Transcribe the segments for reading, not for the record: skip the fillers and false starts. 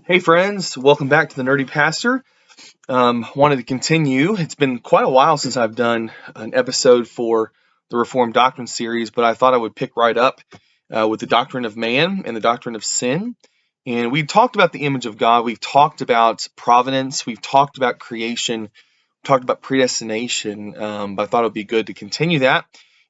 Hey friends, welcome back to the Nerdy Pastor. Wanted to continue. It's been quite a while since I've done an episode for the Reformed Doctrine series, but I thought I would pick right up with the doctrine of man and the doctrine of sin. And we talked about the image of God. We've talked about providence. We've talked about creation. Talked about predestination. But I thought it would be good to continue that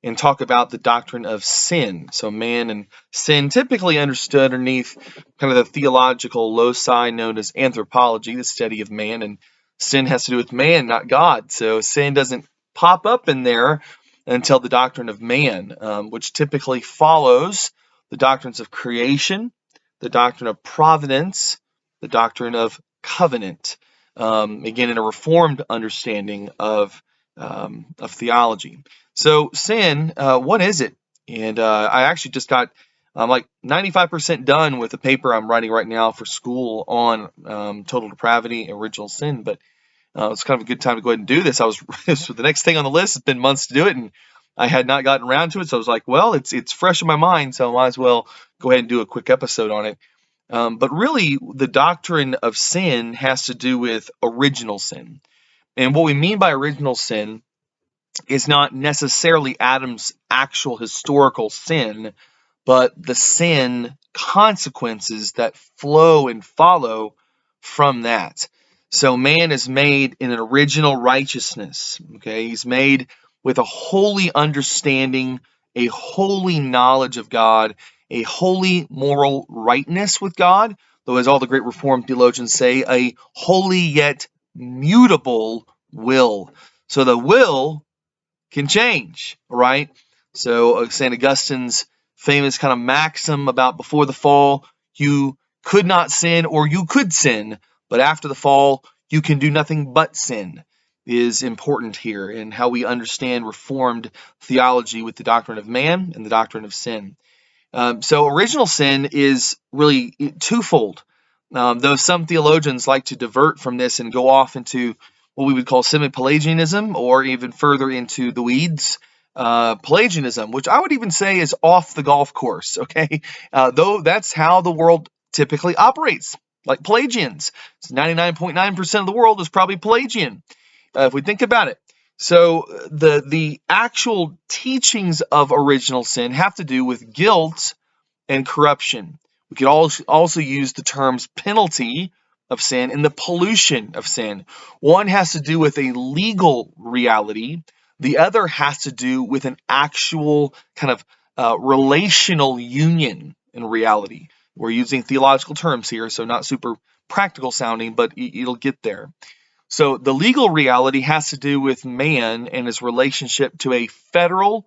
and talk about the doctrine of sin. So man and sin, typically understood underneath kind of the theological loci known as anthropology, the study of man, and sin has to do with man, not God. So sin doesn't pop up in there until the doctrine of man, which typically follows the doctrines of creation, the doctrine of providence, the doctrine of covenant. Again, in a reformed understanding of theology. So sin, what is it? And I actually just got like 95% done with the paper I'm writing right now for school on total depravity, original sin. But it's kind of a good time to go ahead and do this. So the next thing on the list. It's been months to do it, and I had not gotten around to it. So I was like, well, it's fresh in my mind, so I might as well go ahead and do a quick episode on it. But really, the doctrine of sin has to do with original sin. And what we mean by original sin is not necessarily Adam's actual historical sin, but the sin consequences that flow and follow from that. So man is made in an original righteousness. Okay, he's made with a holy understanding, a holy knowledge of God, a holy moral rightness with God, though as all the great Reformed theologians say, a holy yet mutable will. So the will can change, right? So St. Augustine's famous kind of maxim about before the fall, you could not sin or you could sin, but after the fall, you can do nothing but sin, is important here in how we understand Reformed theology with the doctrine of man and the doctrine of sin. So original sin is really twofold, though some theologians like to divert from this and go off into what we would call semi-Pelagianism, or even further into the weeds, Pelagianism, which I would even say is off the golf course, okay? Though that's how the world typically operates, like Pelagians. 99.9% of the world is probably Pelagian, if we think about it. So the actual teachings of original sin have to do with guilt and corruption. We could also use the terms penalty of sin and the pollution of sin. One has to do with a legal reality. The other has to do with an actual kind of relational union in reality. We're using theological terms here, so not super practical sounding, but it'll get there. So the legal reality has to do with man and his relationship to a federal,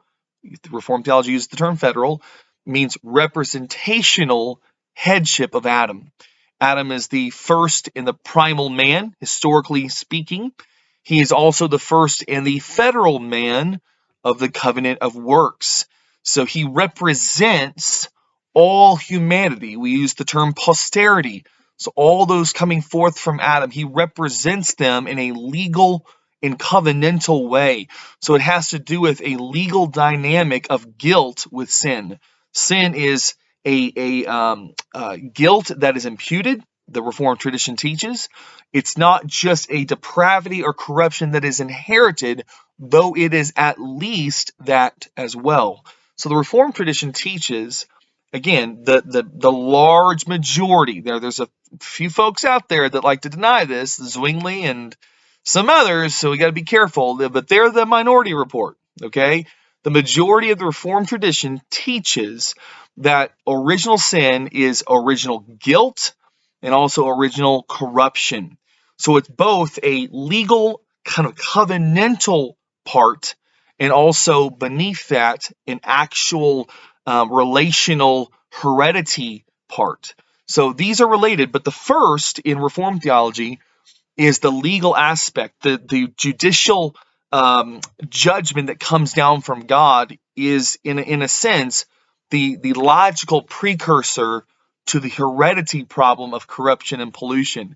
Reformed theology uses the term federal, means representational headship of Adam. Adam is the first in the primal man, historically speaking. He is also the first in the federal man of the covenant of works. So he represents all humanity. We use the term posterity. So all those coming forth from Adam, he represents them in a legal and covenantal way. So it has to do with a legal dynamic of guilt with sin. Sin is a guilt that is imputed, the Reformed tradition teaches. It's not just a depravity or corruption that is inherited, though it is at least that as well. So the Reformed tradition teaches, again, the large majority, there's a few folks out there that like to deny this, Zwingli and some others, so we got to be careful, but they're the minority report, okay? The majority of the Reformed tradition teaches that original sin is original guilt and also original corruption. So it's both a legal kind of covenantal part and also beneath that an actual relational heredity part. So these are related, but the first in Reformed theology is the legal aspect, the judicial judgment that comes down from God is, in a sense, the logical precursor to the heredity problem of corruption and pollution.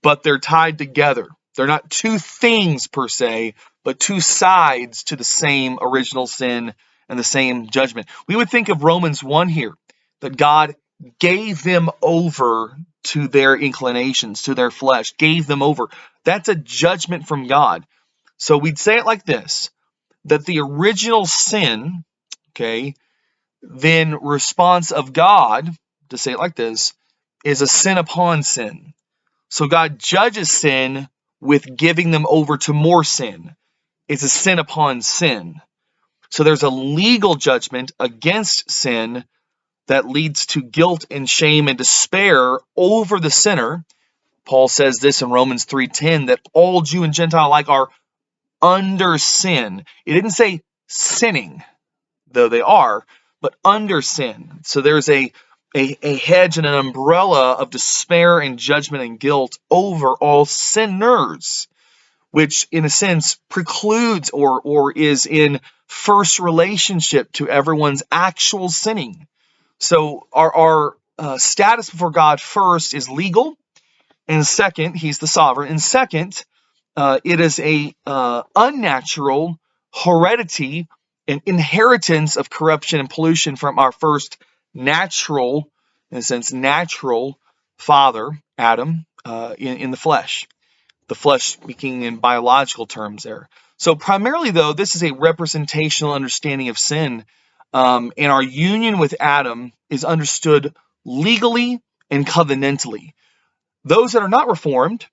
But they're tied together. They're not two things per se, but two sides to the same original sin and the same judgment. We would think of Romans 1 here, that God gave them over to their inclinations, to their flesh, gave them over. That's a judgment from God. So we'd say it like this, that the original sin, okay, then response of God, to say it like this, is a sin upon sin. So God judges sin with giving them over to more sin. It's a sin upon sin. So there's a legal judgment against sin that leads to guilt and shame and despair over the sinner. Paul says this in Romans 3:10, that all Jew and Gentile alike are under sin. It didn't say sinning, though they are, but under sin. So there's a hedge and an umbrella of despair and judgment and guilt over all sinners, which in a sense precludes or is in first relationship to everyone's actual sinning. So our status before God first is legal, and second, he's the sovereign, and second, it is a unnatural heredity and inheritance of corruption and pollution from our first natural, in a sense, natural father, Adam, in the flesh. The flesh speaking in biological terms there. So primarily, though, this is a representational understanding of sin, and our union with Adam is understood legally and covenantally. Those that are not reformed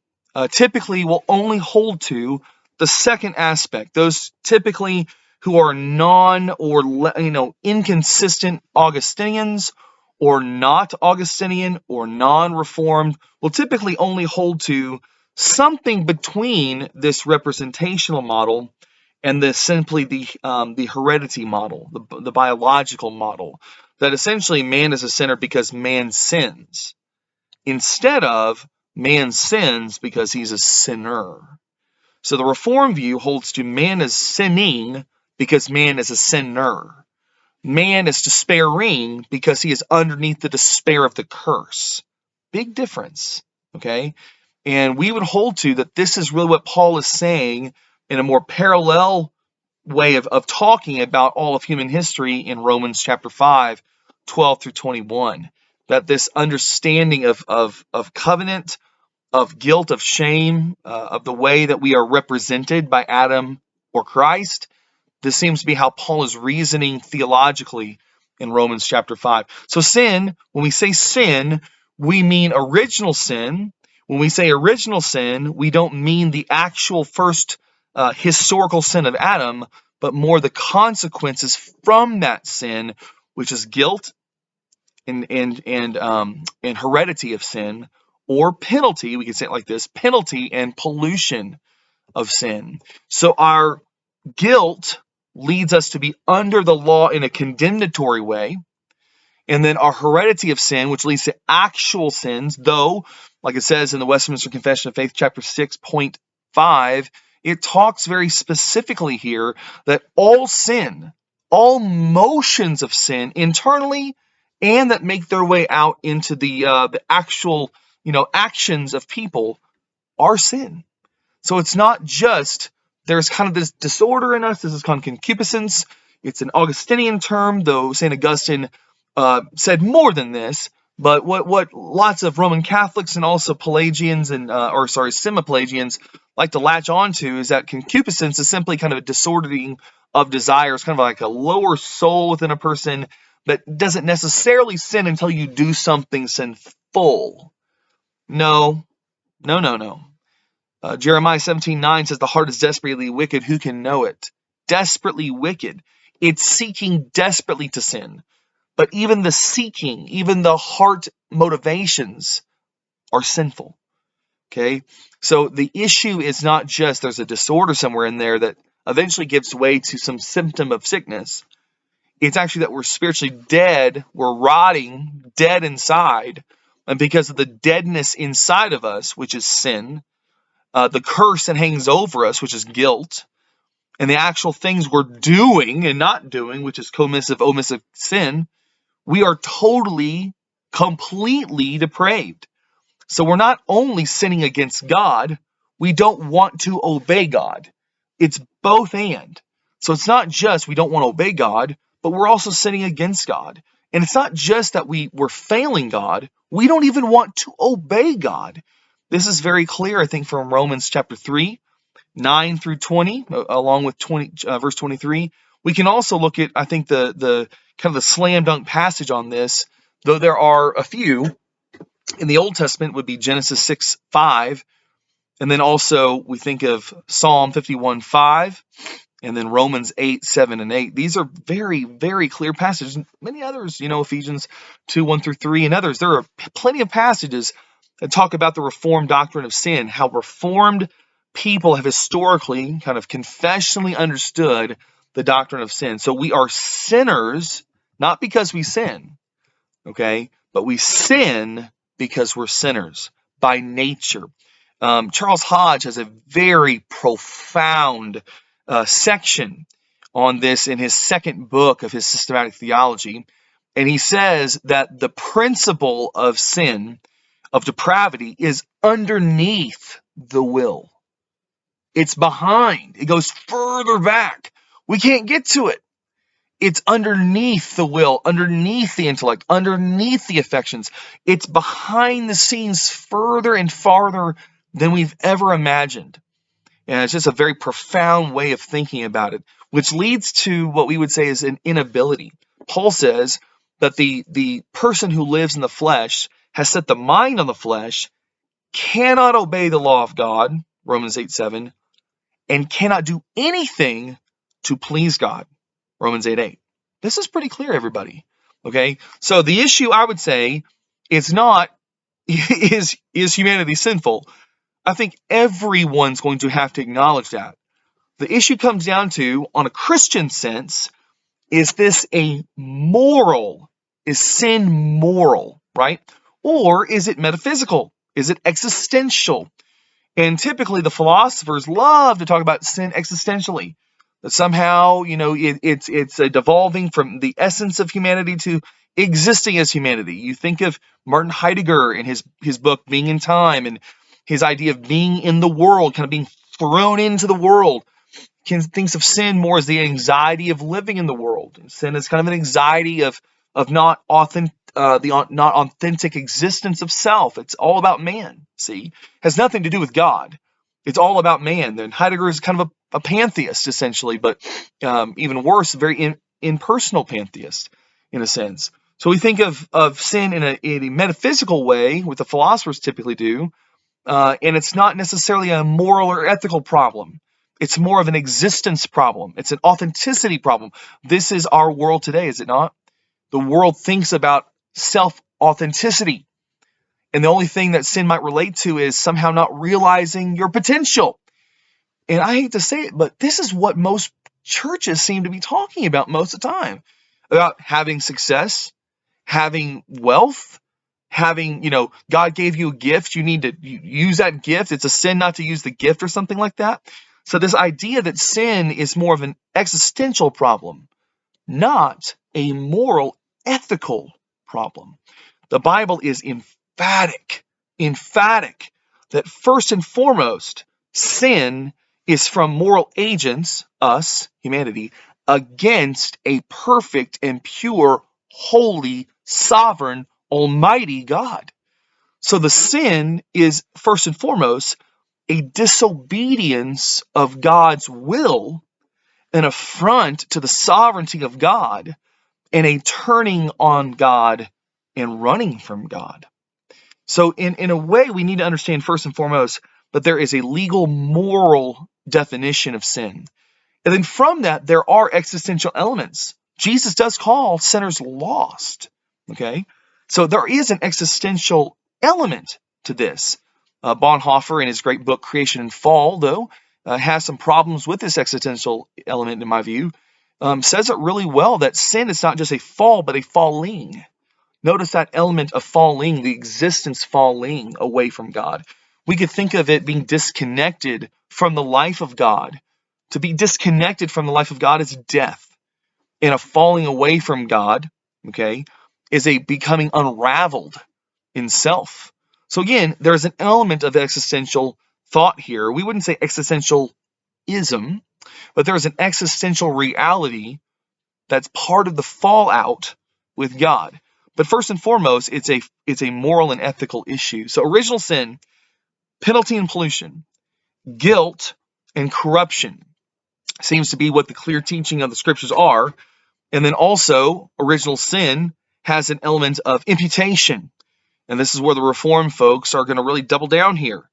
typically will only hold to the second aspect. Those typically who are inconsistent Augustinians or not Augustinian or non-reformed will typically only hold to something between this representational model and simply the heredity model, the biological model, that essentially man is a sinner because man sins, instead of man sins because he's a sinner. So the Reformed view holds to man is sinning because man is a sinner. Man is despairing because he is underneath the despair of the curse. Big difference, okay? And we would hold to that this is really what Paul is saying in a more parallel way of talking about all of human history in Romans chapter 5, 12 through 21. That this understanding of covenant, of guilt, of shame, of the way that we are represented by Adam or Christ, this seems to be how Paul is reasoning theologically in Romans chapter 5. So sin, when we say sin, we mean original sin. When we say original sin, we don't mean the actual first historical sin of Adam, but more the consequences from that sin, which is guilt and heredity of sin, or penalty, we can say it like this, penalty and pollution of sin. So our guilt leads us to be under the law in a condemnatory way. And then our heredity of sin, which leads to actual sins, though, like it says in the Westminster Confession of Faith, chapter 6.5, it talks very specifically here that all sin, all motions of sin internally and that make their way out into the actual, actions of people are sin. So it's not just, there's kind of this disorder in us. This is called concupiscence. It's an Augustinian term, though St. Augustine said more than this. But what lots of Roman Catholics and also Pelagians Semi-Pelagians like to latch onto is that concupiscence is simply kind of a disordering of desires, kind of like a lower soul within a person that doesn't necessarily sin until you do something sinful. No. Jeremiah 17:9 says the heart is desperately wicked. Who can know it? Desperately wicked. It's seeking desperately to sin. But even the seeking, even the heart motivations are sinful. Okay? So the issue is not just there's a disorder somewhere in there that eventually gives way to some symptom of sickness. It's actually that we're spiritually dead, we're rotting, dead inside. And because of the deadness inside of us, which is sin, the curse that hangs over us, which is guilt, and the actual things we're doing and not doing, which is commissive, omissive sin, we are totally, completely depraved. So we're not only sinning against God, we don't want to obey God. It's both and. So it's not just we don't want to obey God, but we're also sinning against God. And it's not just that we're failing God. We don't even want to obey God. This is very clear, I think, from Romans chapter 3, 9 through 20, along with verse 23. We can also look at, I think, the kind of the slam dunk passage on this, though there are a few. In the Old Testament would be Genesis 6, 5. And then also we think of Psalm 51, 5. And then Romans 8, 7, and 8. These are very, very clear passages. Many others, Ephesians 2, 1 through 3, and others. There are plenty of passages that talk about the Reformed doctrine of sin, how Reformed people have historically kind of confessionally understood the doctrine of sin. So we are sinners, not because we sin, okay? But we sin because we're sinners by nature. Charles Hodge has a very profound section on this in his second book of his systematic theology. And he says that the principle of sin, of depravity, is underneath the will. It's behind. It goes further back. We can't get to it. It's underneath the will, underneath the intellect, underneath the affections. It's behind the scenes further and farther than we've ever imagined. And it's just a very profound way of thinking about it, which leads to what we would say is an inability. Paul says that the person who lives in the flesh has set the mind on the flesh, cannot obey the law of God, Romans 8, 7, and cannot do anything to please God, Romans 8, 8. This is pretty clear, everybody. Okay? So the issue, I would say, is not, is humanity sinful? I think everyone's going to have to acknowledge that. The issue comes down to, on a Christian sense, is this a moral? Is sin moral, right? Or is it metaphysical? Is it existential? And typically the philosophers love to talk about sin existentially. That somehow, it's a devolving from the essence of humanity to existing as humanity. You think of Martin Heidegger in his book, Being in Time, and his idea of being in the world, kind of being thrown into the world. Thinks of sin more as the anxiety of living in the world. Sin is kind of an anxiety of not not authentic existence of self. It's all about man. See, has nothing to do with God. It's all about man. Then Heidegger is kind of a pantheist essentially, but even worse, very impersonal pantheist in a sense. So we think of sin in a metaphysical way, what the philosophers typically do, and it's not necessarily a moral or ethical problem. It's more of an existence problem. It's an authenticity problem. This is our world today, is it not? The world thinks about self-authenticity. And the only thing that sin might relate to is somehow not realizing your potential. And I hate to say it, but this is what most churches seem to be talking about most of the time. About having success, having wealth, having, God gave you a gift. You need to use that gift. It's a sin not to use the gift or something like that. So this idea that sin is more of an existential problem, not a moral, ethical problem. The Bible is emphatic that first and foremost, sin is from moral agents, us, humanity, against a perfect and pure, holy, sovereign, almighty God. So the sin is first and foremost a disobedience of God's will, an affront to the sovereignty of God, and a turning on God and running from God. So in a way, we need to understand first and foremost that there is a legal, moral definition of sin. And then from that, there are existential elements. Jesus does call sinners lost. Okay? So there is an existential element to this. Bonhoeffer, in his great book, Creation and Fall, though, has some problems with this existential element, in my view. Says it really well that sin is not just a fall, but a falling. Notice that element of falling, the existence falling away from God. We could think of it being disconnected from the life of God. To be disconnected from the life of God is death. And a falling away from God, okay, is a becoming unraveled in self. So again, there's an element of existential thought here. We wouldn't say existentialism, but there's an existential reality that's part of the fallout with God. But first and foremost, it's a moral and ethical issue. So original sin, penalty and pollution, guilt and corruption seems to be what the clear teaching of the scriptures are. And then also, original sin has an element of imputation. And this is where the Reformed folks are going to really double down here.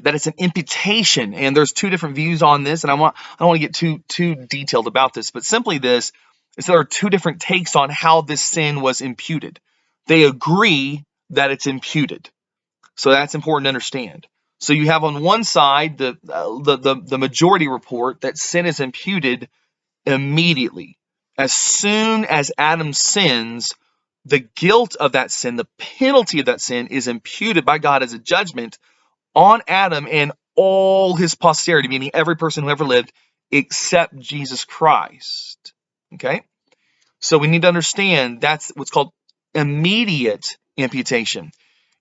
That it's an imputation. And there's two different views on this. And I don't want to get too detailed about this. But simply this is there are two different takes on how this sin was imputed. They agree that it's imputed. So that's important to understand. So you have on one side the majority report that sin is imputed immediately. As soon as Adam sins, the guilt of that sin, the penalty of that sin is imputed by God as a judgment on Adam and all his posterity, meaning every person who ever lived except Jesus Christ. Okay? So we need to understand that's what's called immediate imputation.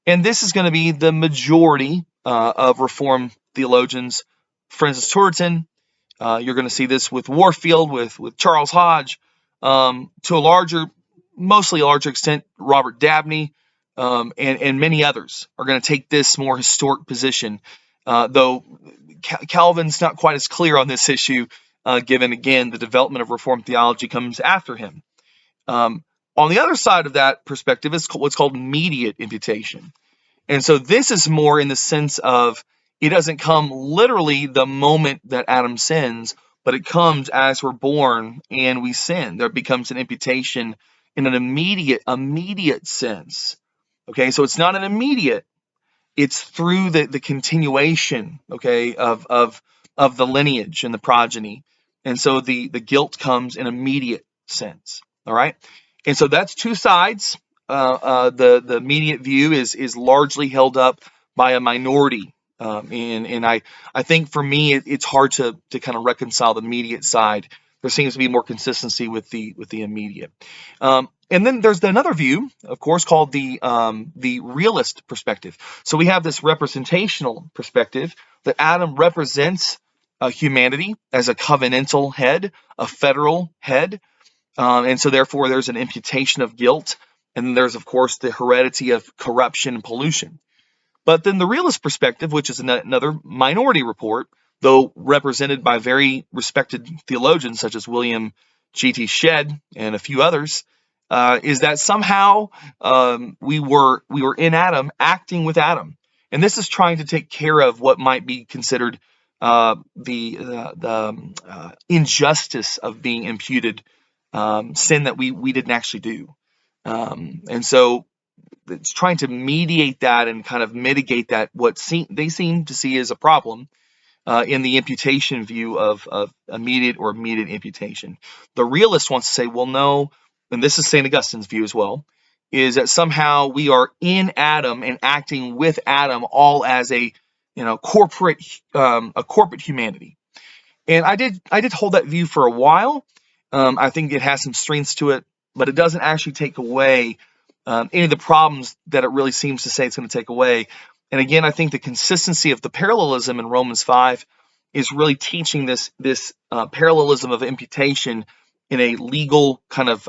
And this is going to be the majority of Reformed theologians. Francis Turretin, you're going to see this with Warfield, with Charles Hodge, to a mostly larger extent, Robert Dabney, and many others are going to take this more historic position, though Calvin's not quite as clear on this issue, given, again, the development of Reformed theology comes after him. On the other side of that perspective is what's called immediate imputation. And so this is more in the sense of it doesn't come literally the moment that Adam sins, but it comes as we're born and we sin. There becomes an imputation in an immediate sense. Okay, so it's not an immediate, it's through the continuation, okay, of the lineage and the progeny. And so the guilt comes in immediate sense. All right. And so that's two sides. The immediate view is largely held up by a minority. And I think for me, it's hard to kind of reconcile the immediate side. There seems to be more consistency with the immediate. And then there's another view, of course, called the realist perspective. So we have this representational perspective that Adam represents humanity as a covenantal head, a federal head. And so therefore there's an imputation of guilt. And then there's, of course, the heredity of corruption and pollution. But then the realist perspective, which is another minority report, though represented by very respected theologians such as William G.T. Shedd and a few others, is that somehow we were in Adam, acting with Adam. And this is trying to take care of what might be considered the injustice of being imputed sin that we didn't actually do. And so it's trying to mediate that and kind of mitigate that, they seem to see as a problem in the imputation view of immediate imputation. The realist wants to say, well, no, and this is St. Augustine's view as well, is that somehow we are in Adam and acting with Adam all as a corporate humanity. And I did hold that view for a while. I think it has some strengths to it, but it doesn't actually take away any of the problems that it really seems to say it's going to take away. And again, I think the consistency of the parallelism in Romans 5 is really teaching this parallelism of imputation in a legal kind of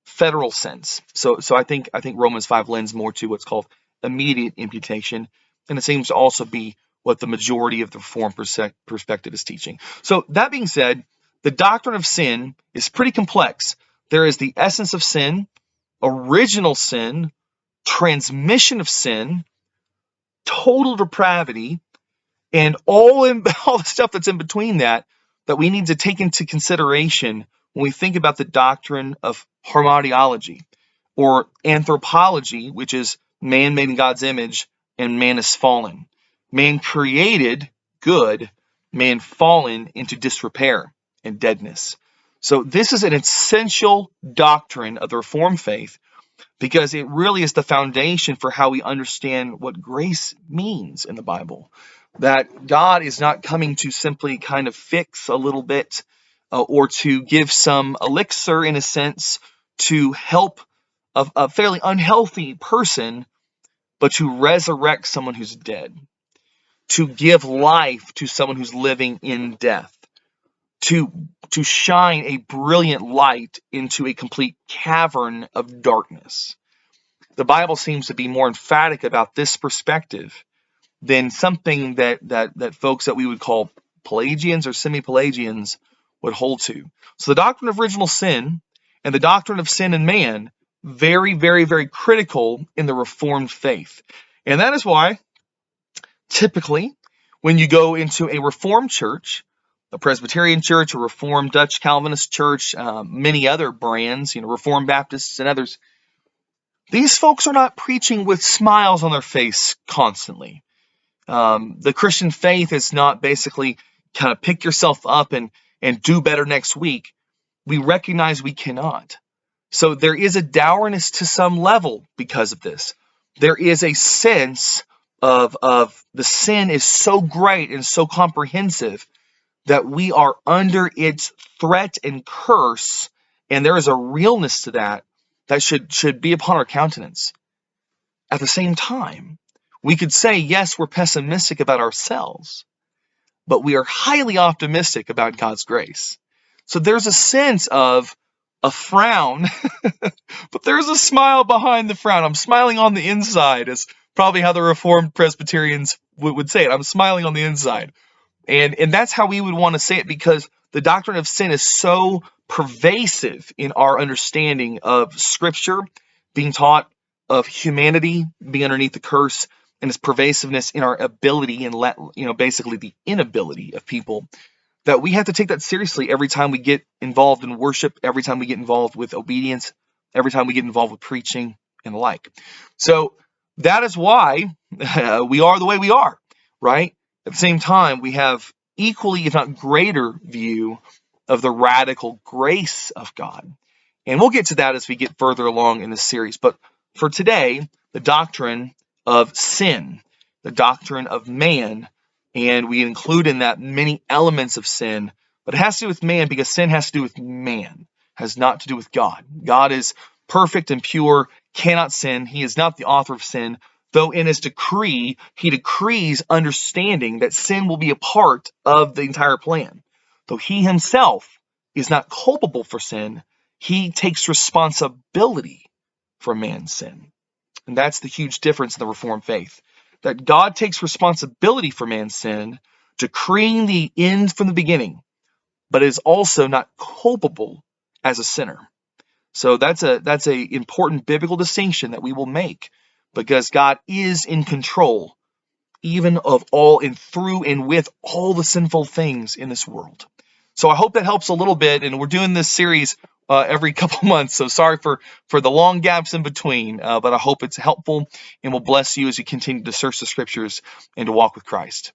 federal sense. So I think Romans 5 lends more to what's called immediate imputation, and it seems to also be what the majority of the Reformed perspective is teaching. So that being said, the doctrine of sin is pretty complex. There is the essence of sin, original sin, transmission of sin, total depravity, and all the stuff that's in between that we need to take into consideration when we think about the doctrine of hamartiology or anthropology, which is man made in God's image and man is fallen. Man created good, man fallen into disrepair and deadness. So this is an essential doctrine of the Reformed faith because it really is the foundation for how we understand what grace means in the Bible. That God is not coming to simply kind of fix a little bit or to give some elixir, in a sense, to help a fairly unhealthy person, but to resurrect someone who's dead, to give life to someone who's living in death. to shine a brilliant light into a complete cavern of darkness. The Bible seems to be more emphatic about this perspective than something that folks that we would call Pelagians or semi-Pelagians would hold to. So the doctrine of original sin and the doctrine of sin in man, very, very, very critical in the Reformed faith. And that is why, typically, when you go into a Reformed church, a Presbyterian church, a Reformed Dutch Calvinist church, many other brands, Reformed Baptists and others, these folks are not preaching with smiles on their face constantly. The Christian faith is not basically kind of pick yourself up and do better next week. We recognize we cannot. So there is a dourness to some level because of this. There is a sense of the sin is so great and so comprehensive that we are under its threat and curse, and there is a realness to that should be upon our countenance. At the same time, we could say, yes, we're pessimistic about ourselves, but we are highly optimistic about God's grace. So there's a sense of a frown, but there's a smile behind the frown. I'm smiling on the inside, is probably how the Reformed Presbyterians would say it. I'm smiling on the inside. And that's how we would want to say it, because the doctrine of sin is so pervasive in our understanding of Scripture, being taught of humanity being underneath the curse, and its pervasiveness in our ability and basically the inability of people, that we have to take that seriously every time we get involved in worship, every time we get involved with obedience, every time we get involved with preaching and the like. So that is why we are the way we are, right? At the same time, we have equally, if not greater, view of the radical grace of God. And we'll get to that as we get further along in this series. But for today, the doctrine of sin, the doctrine of man, and we include in that many elements of sin, but it has to do with man because sin has to do with man, has not to do with God. God is perfect and pure, cannot sin. He is not the author of sin, though in his decree, he decrees understanding that sin will be a part of the entire plan. Though he himself is not culpable for sin, he takes responsibility for man's sin. And that's the huge difference in the Reformed faith, that God takes responsibility for man's sin, decreeing the end from the beginning, but is also not culpable as a sinner. So that's a important biblical distinction that we will make, because God is in control even of all and through and with all the sinful things in this world. So I hope that helps a little bit, and we're doing this series every couple months, so sorry for the long gaps in between, but I hope it's helpful and will bless you as you continue to search the Scriptures and to walk with Christ.